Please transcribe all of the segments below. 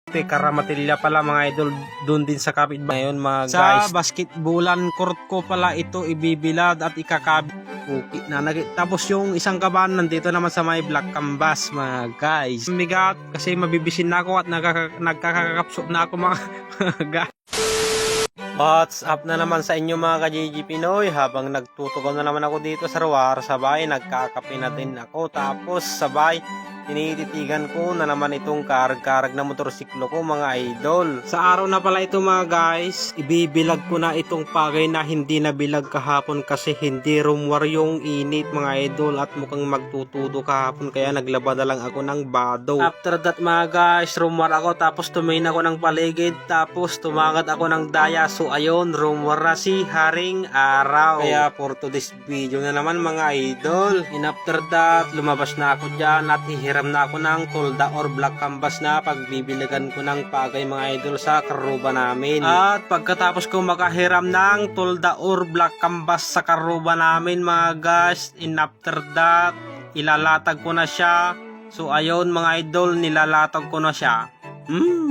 Karamatilya pala mga idol, doon din sa kapitbahay ngayon mga guys. Sa basketballan court ko pala ito ibibilad at ikakabit. Okay, tapos yung isang kaban nandito naman sa may black canvas mga guys. Migat kasi mabibisin na ako at nagkakakapsok na ako mga guys. What's up na naman sa inyo mga ka-GG Pinoy? Habang nagtutugaw na naman ako dito sa Ruar, sabay nagkakape na din ako. Tapos sabay tinititigan ko na naman itong karag-karag na motorsiklo ko mga idol. Sa araw na pala ito mga guys, ibibilag ko na itong pagay na hindi nabilag kahapon kasi hindi rumwar yung init mga idol at mukhang magtutudo kahapon kaya naglaba na lang ako ng bado. After that mga guys, rumwar ako tapos tumayin ako ng paligid tapos tumagat ako ng daya. So ayun, rumwar na si Haring Araw. Kaya for today's video na naman mga idol. And after that, lumabas na ako dyan at hihiram na ako ng tolda or black canvas na pagbibiligan ko ng pagay mga idol sa karuba namin. At pagkatapos ko makahiram ng tolda or black canvas sa karuba namin mga guys, and after that, ilalatag ko na siya. So ayun mga idol, nilalatag ko na siya.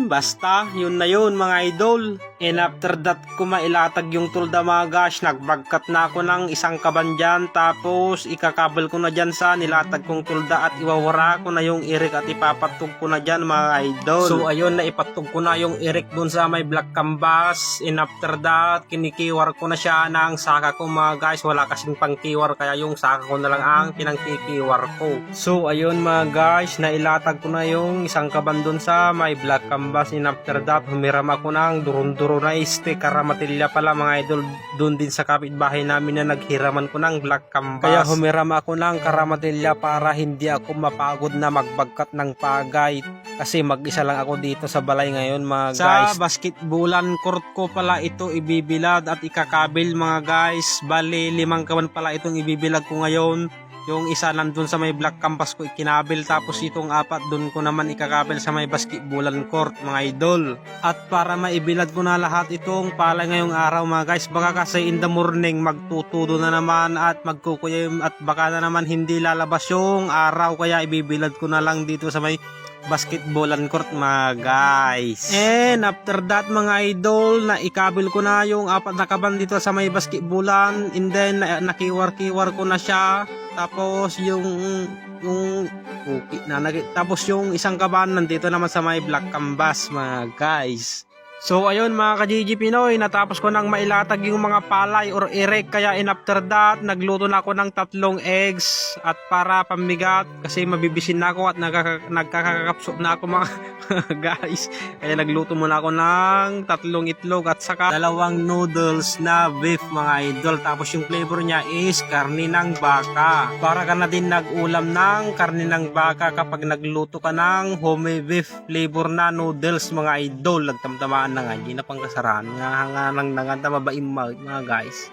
Basta, yun na yun mga idol. And after that ko mailatag yung tulda mga gosh, nagbagkat na ako ng isang kaban dyan. Tapos ikakabel ko na dyan sa nilatag kong tulda at iwawara ko na yung irik at ipapatug ko na dyan mga idol. So ayun, na ipatug ko na yung irik dun sa may black canvas. And after that, kinikiwar ko na siya ng saka ko mga guys. Wala kasing pangkiwar kaya yung saka ko na lang ang pinangkikiwar ko. So ayun mga guys, nailatag ko na yung isang kaban dun sa may black canvas. And after that, humiram ako ng durunduro na karamatilya pala mga idol, doon din sa kapitbahay namin na naghiraman ko ng black canvas. Kaya humiram ako ng karamatilya para hindi ako mapagod na magbagkat ng pagay kasi mag-isa lang ako dito sa balay ngayon mga guys. Sa basketballan court ko pala ito ibibilad at ikakabil mga guys. Bali 5 kaban pala itong ibibilag ko ngayon. Yung isa nandun sa may black canvas ko ikinabil, tapos itong 4 dun ko naman ikakabil sa may basketballan court mga idol. At para maibilad ko na lahat itong palay ngayong araw mga guys, baka kasi in the morning magtutudo na naman at magkukuyim at baka na naman hindi lalabas yung araw, kaya ibibilad ko na lang dito sa may basketballan court mga guys. And after that mga idol, na ikabil ko na yung 4 na kaban dito sa may basketballan, and then nakiwar-kiwar ko na siya. Tapos yung okay, tapos yung isang kaban nandito naman sa may black canvas mga guys. So ayun mga ka-GG Pinoy, natapos ko nang mailatag yung mga palay or erek, kaya in after that nagluto na ako ng 3 eggs at para pambigat kasi mabibisin na ako at nagkakakapsok na ako mga guys. Kaya nagluto muna ako ng 3 itlog at saka 2 noodles na beef mga idol. Tapos yung flavor niya is karne ng baka. Para ka na din nag-ulam ng karne ng baka kapag nagluto ka ng homemade beef flavor na noodles mga idol. Nagtamtamaan na nga, hindi na pangkasaraan nga nang mabaim mga guys.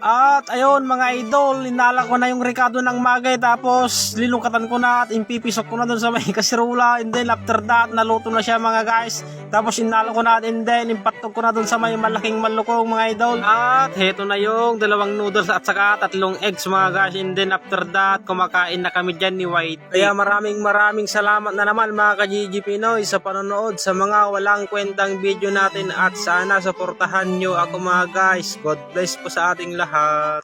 At ayun mga idol, inala ko na yung rekado ng magay tapos lilukatan ko na at impipisok ko na dun sa may kasirula, and then after that naluto na siya mga guys. Tapos inala ko na and then impatog ko na dun sa may malaking malukong mga idol. At heto na yung 2 noodles at saka 3 eggs mga guys, and then after that kumakain na kami dyan ni White. Kaya maraming salamat na naman mga ka-GG Pinoy sa panonood sa mga walang kwentang video natin at sana suportahan nyo ako mga guys. God bless po sa ating lahat.